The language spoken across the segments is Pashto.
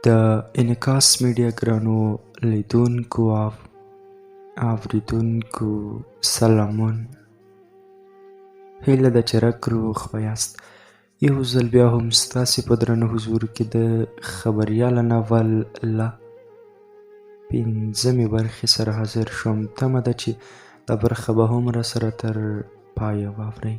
د انعکاس میډیا ګرانو لیدونکو او اورېدونکو سلامون. هیله ده چې روغ به یاست. یو ځل بیا هم ستاسې په درنه حضور کې د خبریال ناول له 5مې برخې سره حاضر شوم. تمه ده چې دا برخه به هم راسره تر پایه واورئ.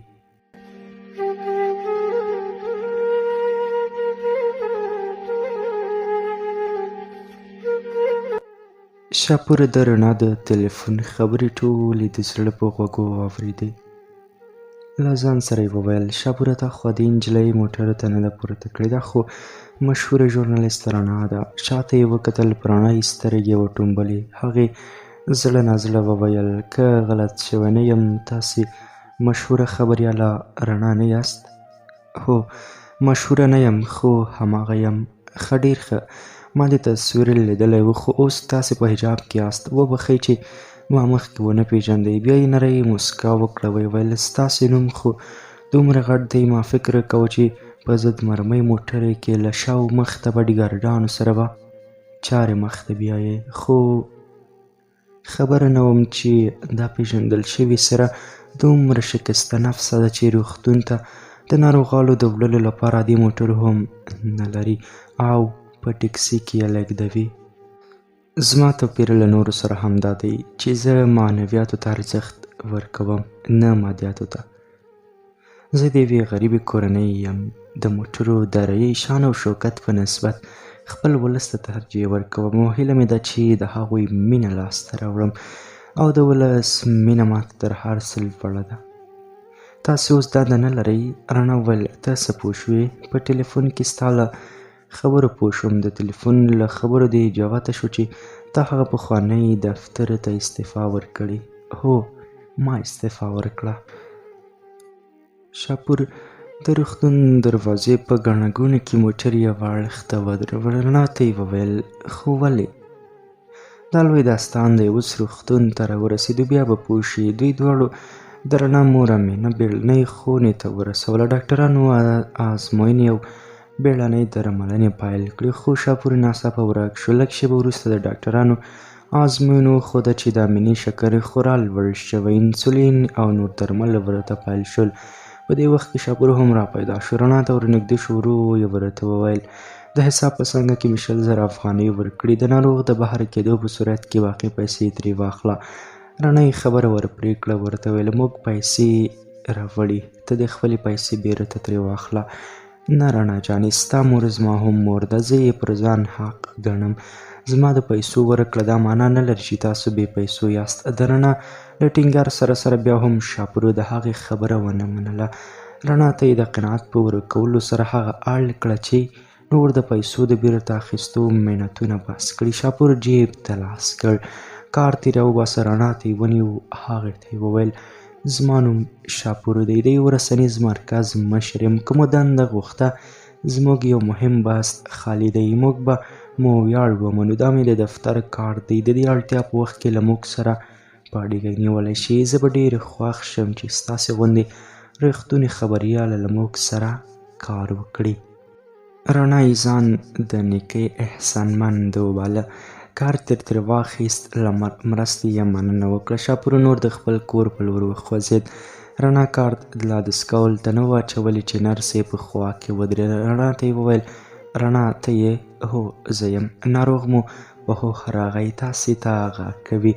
شاپوره د رڼا د تلیفون خبرې ټولې د زړه په غوږو واورېدې. له ځان سره یې وویل شاپوره تا خو دې نجلۍ موټر ته نه ده پورته کړې، دا خو مشهوره ژورنالیست رڼا ده. شاته یې وکتل، په رڼا یې سترګې وټومبلې. هغې زړه نازړه وویل که غلط شوی نه یم تاسې مشهوره خبریاله رڼا نه یاست؟ هو مشهوره نه یم خو هماغه یم. ښه ډېر ښه، ما دې تصویر لیدلی و خو اوس تاسې په حجاب کې یاست. وبښئ چې ما مخکې ونه پېژندئ. بیا یې نرۍ موسکا وکړه، ویې ویل ستاسې نوم خو دومره غټ دی، ما فکر کوه چې په ضد مرمۍ موټر کې له شا و مخ ته باډیګارډانو سره به چارې مخ ته بیایې. خو خبره نه وم چې دا پېژندل شوې څېره دومره شکسته نفسه ده چې روغتون ته د ناروغانو د وړلو لپاره دې موټر هم نه لري او په ټکسي کې یې لېږدوي. زما توپیر له نورو سره همدا دی چې زه معنویاتو ته ارزښت ورکوم، نه مادیاتو ته. زه د یوې غریبې کورنۍ یم. د موټرو د رایې شان او شوکت په نسبت خپل ولس ته ترجیح ورکوم او هیله مې ده چې د هغوی مینه لاسته راوړم او د ولس مینه ماته تر هر څه لوړه ده. تاسې اوس دا نه لرئ؟ رڼا وویل ته څه پوه شوې؟ په ټلیفون کې ستا له خبرو پوه شوم. د ټلیفون له خبرو دې جوته شو چې تا هغه پخوانۍ دفتر ته استعفا ورکړې. هو ما استعفا ورکړه. شاپور د روغتون دروازې په ګڼه ګوڼه کې موټر یوه اړخ ته ودرول. رڼا ته یې وویل خو ولې؟ دا لوی داستان دی. اوس روغتون ته راورسېدو، بیا به پوه شې. دوی دواړو د رڼا مور امینه بیړنۍ خونې ته ورسوله. ډاکټرانو ازموینې او بیړنۍ درملنې پیل کړې، خو شاپور ناڅاپه ورک شو. لږ شېبه وروسته د ډاکټرانو ازموینو وښوده چې د امینې شکر خورا لوړ شوی. انسولین او نور درمل ورته پیل شول. په دې وخت کې شاپور هم را پیدا شو. رڼا ته ورنږدې شو، ورو یې ورته وویل د حساب په څنګه کې مې 100,000 افغانۍ ورکړي، د ناروغ د بهر کېدو په صورت کې باقي پیسې ترې واخله. رڼا یې خبره ورپرې کړه، ورته ویل موږ پیسې راوړي، ته دې خپلې پیسې بېرته ترې واخله. نه رڼا جانې، ستا مور زما هم مور ده، زه یې پر ځان حق ګڼم. زما د پیسو ورکړه دا معنا نه لري چې تاسو بې پیسو یاست. د رڼا له ټینګار سره بیا هم شاپورو د هغې خبره ونه منله. رڼا ته یې د قناعت په ورکولو سره هغه اړ کړه چې نور د پیسو د بیرته اخیستو منتونه بس کړي. شاپور جیب ته لاس کړ، کارت یې راوباسه. رڼا ته یې ونیو، هغې ته یې وویل زما نوم شاپور دی، د یو رسنیز مرکز مشر یم. که مو دنده غوښته زموږ یو مهم بحث خالي دی، موږ به مو ویاړ ومنو. دا مې د دفتر کارت دی، د دې اړتیا په وخت کې له موږ سره په اړیکه نیولی شئ. زه به ډېر خوښ شم چې ستاسې غوندې ریښتونې خبریاله له موږ سره کار وکړي. رڼا یې ځان د نیکۍ احسانمند وباله. کارت یې ترې واخیست، له مرستې یې مننه وکړه. شاپور نور د خپل کور په لور وخوځېد. رڼا کارت لا دستکول ته نه و اچولی چې نرس یې په خوا کې ودرېده. رڼا ته یې وویل رڼا ته یې؟ هو زه یم. ناروغ مو په هوښ راغی، تاسې ته غږ کوي.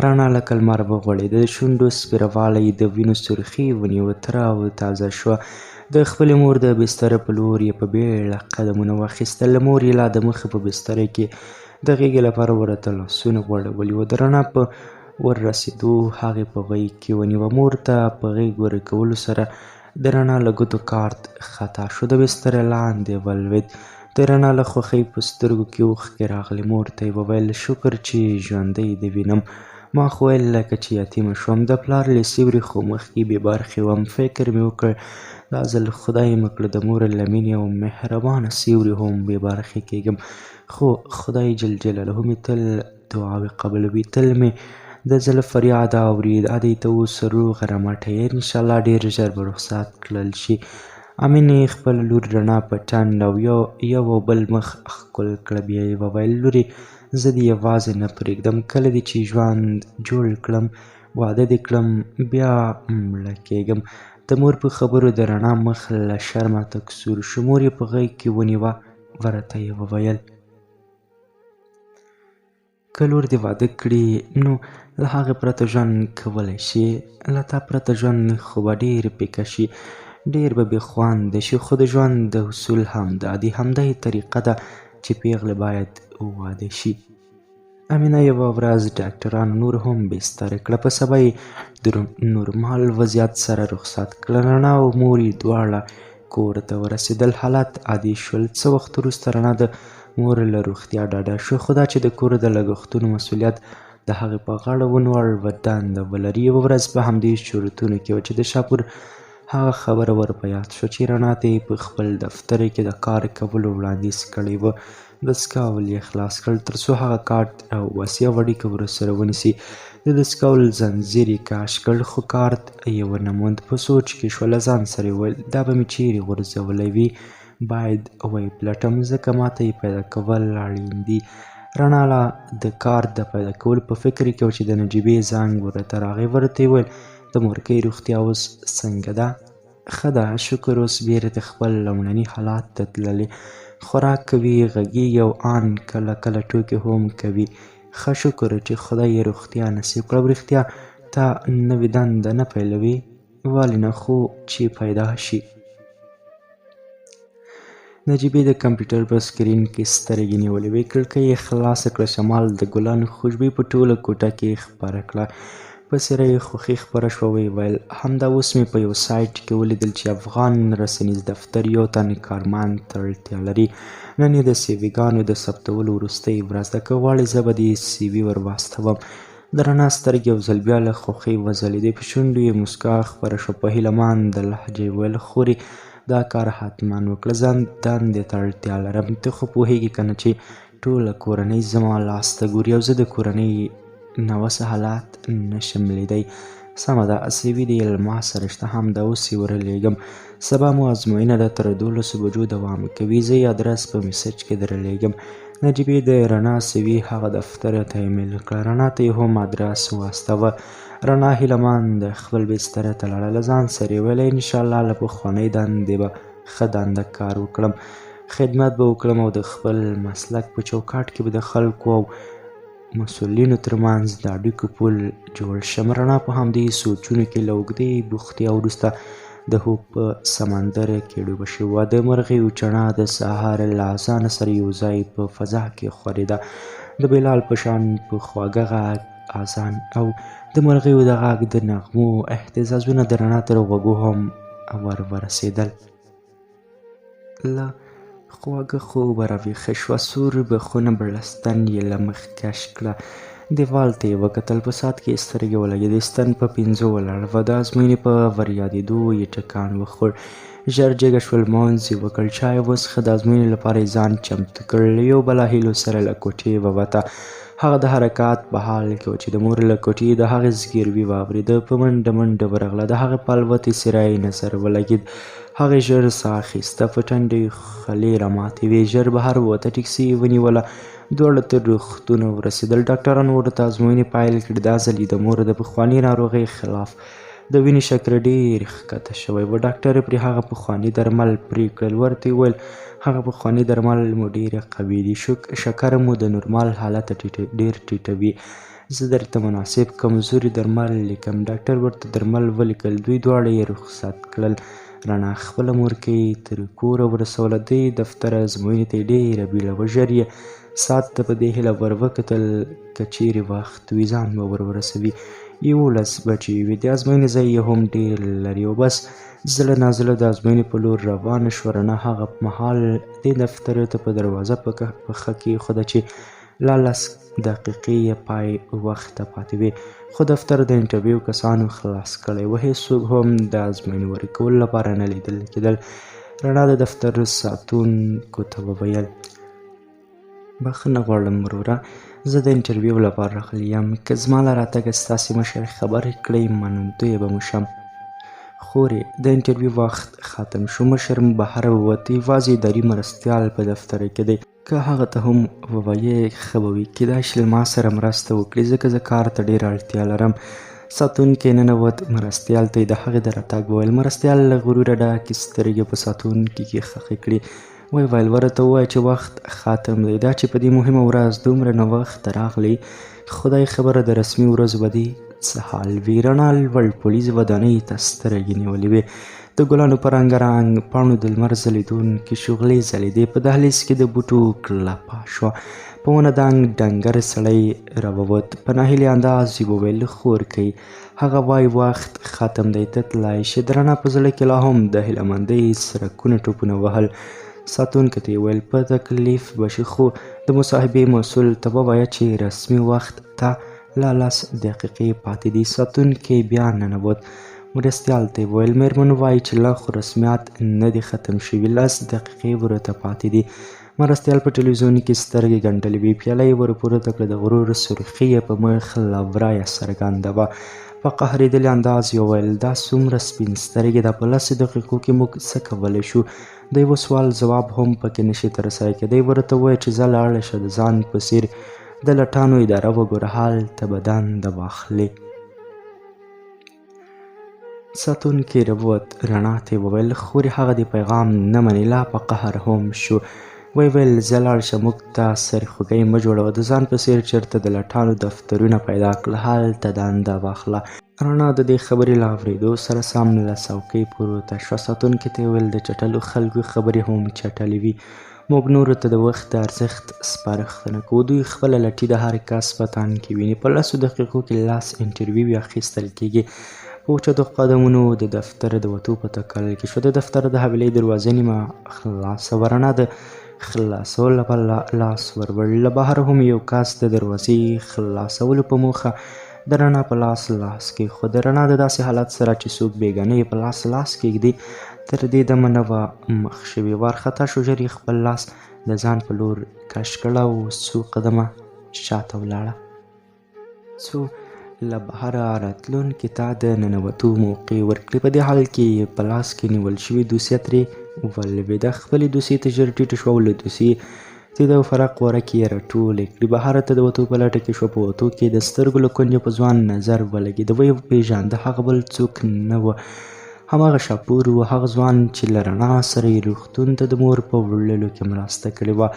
رڼا لکه لمر وغوړېده، د شونډو سپېروالی د وینو سرخي ونیوه، تره او تازه شوه. د خپلې مور د بستره په لور یې په بیړه قدمونه واخیستل. مور یې لا د مخه په بستره کې د غېږې لپاره ورته لاسونه غوړولي وو. د رڼا په وررسېدو هغې په غېږ کې ونیوه. مور ته په غېږ ورکولو سره د رڼا له ګوتو کارت خطا شو، د بسترې لاندې ولوېد. د رڼا له خوښۍ په سترګو کې اوښکې راغلې. مور ته یې وویل شکر چې ژوندی دې وینم. ما خو ویل لکه چې یتیمه شوم، د پلار له سیوري خو مخکې بې برخې وم. فکر مې وکړ دا ځل خدای مه کړه د مور له مینې او مهربانه سیوري هم بې برخې کېږم. خو خدای جل جلاله مې تل دعاوې قبلوي، تل مې د زړه فریاد اوري. دا دی ته اوس روغ رمټ یې، انشاءالله ډېر ژر به رخصت کړل شي امینې خپله لور رڼا په ټنډ او یو او بل مخ ښکل کړه. بیا یې وویل لورې زه دې یوازې نه پرېږدم. کله دې چې ژوند جوړ کړم واده دې کړم بیا مړه کېږم. د مور په خبرو د رڼا مخ له شرمه تک سور شو. مور یې په غېږ کې ونیوه. ورته یې وویل که لور دې واده کړي نو له هغې پرته ژوند کولی شي. له تا پرته ژوند خو به ډېر پیکه شي، ډېر به بې خونده شي. خو د ژوند د اصول همدا دي، همدا یې طریقه ده چې پیغلې باید واده شي. امینه یوه ورځ ډاکټرانو نور هم بستر کړه. په سبا یې د نورمال وضعیت سره رخصت کړه. رڼا او مور یې دواړه کور ته ورسېدل. حالات عادي شول. څه وخت وروسته رڼا د مور له روغتیا ډاډه شو. خو دا چې د کور د لګښتونو مسؤلیت د هغې په غاړه ونیول دنده ولري. یوه ورځ په همدې شرطونو کې وه چې د شاپور هغه خبره ور په یاد شوه چې رڼا ته یې په خپل دفتر کې د کار کولو وړاندیز کړی و. دستکول یې خلاص کړل تر څو هغه کارت او وصیه اړیکه ورسره ونیسي. د دستکول ځنځیر یې کاش کړ خو کارت یې ونه موند. په سوچ کې شوه. له ځان سره یې وویل دا به مې چیرې غورځولی وي، باید ویې پلټم ځکه ماته یې پیدا کول اړین دي. رڼا لا د کارت د پیدا کولو په فکر کې وه چې د نجیبې زنګ ورته راغی. ورته یې وویل د مورکۍ روغتیا اوس څنګه ده؟ ښه ده شکر، اوس بېرته خپل لومړني حالات ته تللې، خوراک کوي، غږیږي او ان کله کله ټوکې هم کوي. ښه شکر چې خدای یې روغتیا نصیب کړه. رښتیا ته نوې دنده نه پیلوي؟ ولې نه، خو چې پیدا شي. نجیبې د کمپیوټر په سکرین کې سترګې نیولې وې. کړکۍ یې خلاصه کړه. شمال د ګلانو خوشبويي په ټوله کوټه کې خپره کړه. په څېره یې خوښي خپره شوه. ویې ویل همدا اوس مې په یو سایټ کې ولیدل چې افغان رسنیز دفتر یو تن کارمند ته اړتیا لري. نن یې د سی ویګانو د ثبتولو وروستۍ ورځ ده. که غواړې زه به دې سی وي ور واستوم. د رڼا سترګې یو ځل بیا له خوښۍ وځلېدې. په شونډو یې موسکا خپره شوه. په هیله مانده لهجه یې وویل خورې دا کار حتما وکړه، زه دندې ته اړتیا لرم. ته خو پوهېږې که نه چې ټوله کورنۍ زما لاس ته ګوري او زه د کورنۍ ناوسه حالات نشم لیدی. سمه ده سی وي دې له ما سره شته، همدا اوس یې ورلېږم. سبا مو ازموینه ده، تر 12 بجو دوام کوي. زه یې ادرس په میسج کې درلېږم. نجیبې د رڼا سی وي هغه دفتر ته ایمیل کړه. رڼا ته یې هم ادرس واستوه. رڼا هیله مند خپل بستر ته لاړه. له ځان سره یې ویل انشاءالله له پخوانۍ دندې به ښه دنده کار وکړم، خدمت به وکړم او د خپل مسلک په چوکاټ کې به د خلکو او مسؤلینو ترمنځ د اړیکو پل جوړ شم. رڼا په همدې سوچونو کې له اوږدې بوختیا وروسته د خوب په سمندر کې ډوبه شوې وه. د مرغیو چڼا د سهار له اذان سره یو ځای په فضا کې خورېده. د بلال په شان په خواږه غږ اذان او د مرغیو د غږ د نغمو اهتزازونه د رڼا تر غوږو هم ورسېدل. له خواږه خوبه راویښه شوه. سور بخونه بړستن یې له مخ کش کړه. دیوال ته یې وکتل. په ساعت کې یې سترګې ولګېدې. ستن په 5 ولاړ وه. د ازموینې په وریادېدو یې ټکان وخوړ. ژر جګه شول، لمونځ یې وکړ، چای یې وڅښه. د ازموینې لپاره یې ځان چمتو کړ. له یو بله هیلو سره له کوټې ووته. هغه د حرکات په حال کې و چې د مور له کوټې د هغې زګیروي واورېده. په منډه منډه ورغله. د هغې په الوتې څېره یې نظر ولګېد. هغې ژر ساه اخیسته. په ټنډه یې خولې راماتې وې. ژر بهر ووته. ټکسي یې ونیوله. دواړه تر روغتونه ورسېدل. ډاکټرانو ورته ازموینې پیل کړې. دا ځل یې د مور د پخواني ناروغۍ خلاف د وینې شکر ډېر ښکته شوی و. ډاکټر پرې هغه پخواني درمل پرې کړل. ورته یې وویل هغه پخواني درمل مو ډېر قوي دي، شکر مو د نورمال حالت ډېر ټیټوي. زه درته مناسب کمزوري درمل لیکم. ډاکټر ورته درمل ولیکل. دوی دواړه یې رخصت کړل. رڼا خپله مورکۍ تر کوره ورسوله. دې دفتر ازموینې ته یې ډېره بیړه وه. ژر یې ساعت ته په دې هیله ور وکتل که چیرې وخت وي ځان به ورسوي. 11 بجې وې. د ازموینې ځای یې هم ډېر لرې و. بس زړه نازړه د ازموینې په لور روانه شوه. رڼا هغه مهال دې دفتر ته په دروازه پښه کېښوده چې لا 10 دقیقې یې پای وخت ته پاتې وې. خو دفتر د انټرویو کسانو خلاص کړی و. هېڅوک هم د ازموینې ورکولو لپاره نه لیدل کېدل. رڼا د دفتر ساتونکو ته وویل بخښنه غواړم وروره، زه د انټرویو لپاره راغلی یم. که زما له راتګه ستاسې مشر خبرې کړئ منندویه به مو شم. خورې د انټرویو وخت ختم شو. مشر بهر ووت. یوازې اداري مرستیال په دفتر کې دی. که هغه ته هم ووایې ښه به وي. کیدای شي له ما سره مرسته وکړي ځکه زه کار ته ډېره اړتیا لرم. ساتونکی ننوت. مرستیال ته یې د هغې د راتګ وویل. مرستیال له غروره ډکې سترګې په ساتونکي کې ښخې کړې. ویې ویل ورته ووایه چې وخت ختم دی. دا چې په دې مهمه ورځ دومره ناوخته راغلی، خدای خبره د رسمي ورځو به دې څه حال وي. رڼا لوړ پولیس ودانۍ ته سترګې نیولې وې. د ګلانو په رنګارنګ پاڼو د لمر ځلېدونکې شغلې ځلېدې. په دهلیز کې د بوټو کلپه شوه. په ونه دنګ ډنګر سړی راووت. په ناهیلي انداز یې وویل خورکۍ هغه وایي وخت ختم دی، ته تلای شې. د رڼا په زړه کې لا هم د هیلهمندۍ څرکونه ټوپونه وهل. ساتونکي ته یې ویل په تکلیف به شي، خو د مصاحبې مسؤل ته ووایه چې رسمي وخت ته لا 10 دقیقې پاتې دي. ساتونکی بیا ننوت. مرستیال ته یې ویل مېرمن وایي چې لا خو رسمیات نه دي ختم شوي، 10 دقیقې ورته پاتې دي. مرستیال په ټلویزیون کې سترګې ګنډلې وې. پیاله یې ورپورته کړه. د غرور سرخي یې په مخ له ورایه څرګنده وه. په قهرېدلي انداز یې وویل دا څومره سپین سترګې ده، په 10 دقیقو کې موږ څه کولی شو؟ د یوه سوال ځواب هم پکې نشي ترسره کېدی. ورته ووایه چې ځه لاړه شه، د ځان په څېر د لټانو اداره وګوره، هلته به دنده واخلې. ساتونکی راووت. رڼا ته یې وویل خورې هغه دې پیغام نه مني. لا په قهر هم شو. ویې ویل ځه لاړ شه، موږ ته سرخوږی مه جوړوه. د ځان په څېر چېرته د لټانو دفترونه پیدا کړه، هلته دنده واخله. رڼا د دې خبرې له اورېدو سره سم له څوکۍ پورته شوه. ساتونکي ته یې ویل د چټلو خلکو خبرې هم چټلې وي. موږ نورو ته د وخت د ارزښت سپارښتنه کوو. دوی خپله لټي د هر کس په تن کې ویني. په 10 دقیقو کې 10 انټرویوي اخیستل کېږي. په اوچتو قدمونو د دفتر د وتو په تکل کې شو. د دفتر د حویلۍ دروازه نیمه خلاصه وه. رڼا د خلاصولو لپاره لاس ورور. له بهر هم یو کس د دروازې خلاصولو په موخه د رڼا په لاس کېښود. د رڼا د داسې حالت سره چې څوک بېګانه یې په لاس کېږدي تر دې دمه نه وه مخ شوې. وارخطا شو. ژر یې خپل لاس د ځان په لور کش کړ او څو قدمه شاته ولاړه. څو له بهره راتلونکي ته د ننوتو موقع ورکړې. په دې حال کې په لاس کې نیول شوې دوسیه ترې ولوېده. خپلې دوسیې ته ژر ټیټه شوه او له دوسیې ته د فرق ورکې یې راټولې کړې. بهر ته د وتو په لټه کې شوه. په وتو کې د سترګو له کونجه په ځوان نظر ولګېد. ویې وپېژانده هغه بل څوک نه وه، هماغه شاپور و، هغه ځوان چې له رڼا سره یې روغتون ته د مور په وړلو کې مرسته کړې وه.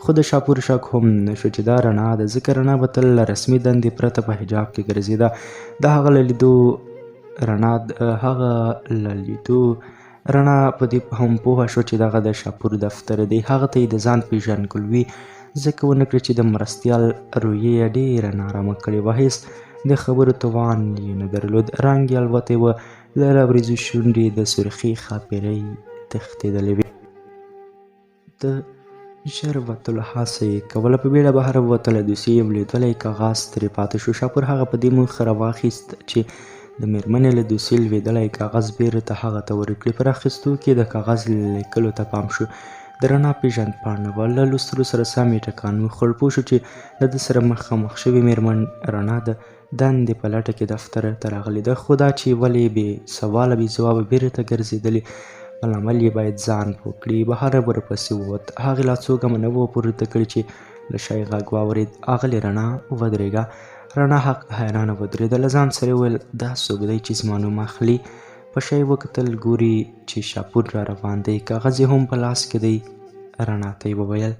خو د شاپور شک هم نه شو چې دا رڼا ده، ځکه رڼا به تل له رسمي دندې پرته په حجاب کې ګرځېده. د هغه له لیدو رڼا په دې هم پوهه شوه چې دغه د شاپور دفتر دی. هغه ته یې د ځان پېژندګلوي ځکه ونه کړه چې د مرستیال رویې یې ډېره نارامه کړې وه. هېڅ د خبرو توان یې نه درلود. رنګ یې الوتی وه. له لبریزو شونډې د سرخي خاپیرۍ تښتېدلې وې. د ژر وتلو هڅه یې کوله. په بیړه بهر ووتله. دوسیې یو لوېدلی کاغذ ترې پاته شو. شاپور هغه په دې موخه راواخیست چې د مېرمنې له دوسیې لوېدلی کاغذ بیرته هغه ته ورکړي. پر اخیستو کې د کاغذ لیکلو ته پام شو. د رڼا پېژند پاڼه وه. له لوستلو سره سم یې ټکان وخوړ. پوه شو چې له ده سره مخامخ شوې مېرمن رڼا د دندې په لټه کې دفتر ته راغلې ده. خو دا چې ولې بې سواله بې ځوابه بیرته ګرځېدلې، په لامل یې باید ځان پوه کړي. بهر ورپسې ووت. هغې لا څو ګامه نه وه پورته کړي چې له شا یې غږ واورېد. اغلې رڼا ودرېږه. رڼا حیرانه ودرېده. له ځان سره یې وویل دا څوک دی چې زما نوم اخلي؟ په شا یې وکتل. ګوري چې شاپور را روان دی. کاغذ یې هم په لاس کې دی. رڼا ته یې وویل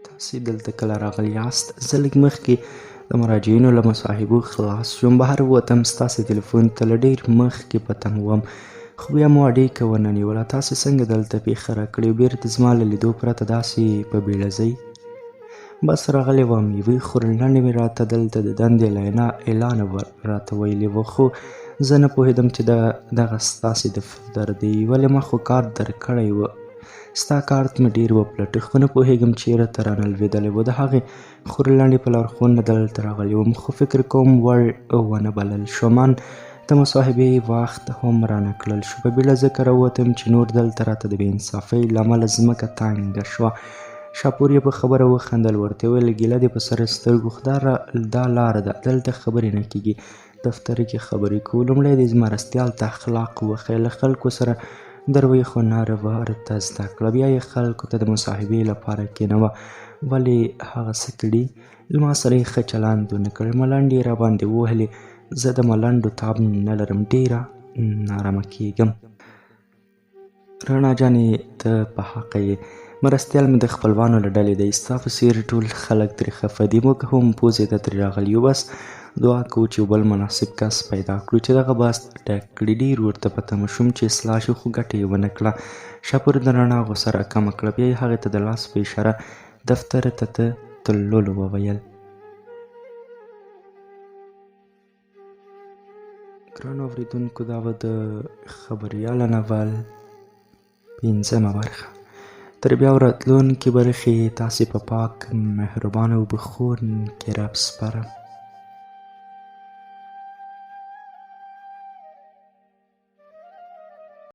تاسې دلته کله راغلي یاست؟ زه لږ مخکې د مراجعینو له مصاحبو خلاص شوم. بهر ووتم. ستاسې تلیفون ته له ډېر مخکې په تمه وم، خو بیا مو اړیکه ونه نیوله. تاسې څنګه دلته پېښه راکړې او بېرته زما له لیدو پرته داسې په بیړه ځئ؟ بس راغلی وم. یوې خورلنډې مې راته دلته د دندې اعلان راته ویلی و، خو زه نه پوهېدم چې دغه ستاسې دفتر دی. ولې ما خو کارت درکړی و. ستا کارت مې ډېر وپلټه، خو نه پوهېږم چېرته رانه لوېدلی و. د هغې خورلنډې په لارښوونه دلته راغلی وم، خو فکر کوم وړ ونه بلل شوم. د مصاحبې وخت هم رانه کړل شو. په بیړه ځکه راووتم چې نور دلته راته د بې انصافۍ له امله ځمکه تنګه شوه. شاپور یې په خبره وخندل. ورته ویل ګیله دې په سر سترګو، دا لاره ده، دلته خبرې نه کېږي. دفتر کې خبرې کوو. لومړی دې مرستیال ته اخلاق وښیه، له خلکو سره د رویې ناروا ورته زده کړه. بیا یې خلکو ته د مصاحبې لپاره کښېنوه. ولې هغه څه کړي؟ له ما سره یې ښه چلند ونه کړ، ملنډې یې راباندې ووهلې. زه د ملنډو تاب نه لرم، ډېره نارامه کېږم. رڼا جانې ته په حقه یې، مرستیال مې د خپلوانو له ډلې دی، ستا په څېر ټول خلک ترې خفه دي. موږ هم پوزې ته ترې راغلي یو، بس دعا کوو چې یو بل مناسب کس پیدا کړو چې دغه بحث ډک کړي. ډېر ورته په تمه شوم چې اصلاح شي، خو ګټه یې ونه کړه. شاپور د رڼا غوسه راکمه کړه. بیا یې هغې ته د لاس په اشاره دفتر ته تللو وویل. ګرانو اورېدونکو، دا به د خبریاله ناول 5مه برخه. تر بیا راتلونکې برخې تاسې په پاک مهربانه او بخښونکي رب سپارم.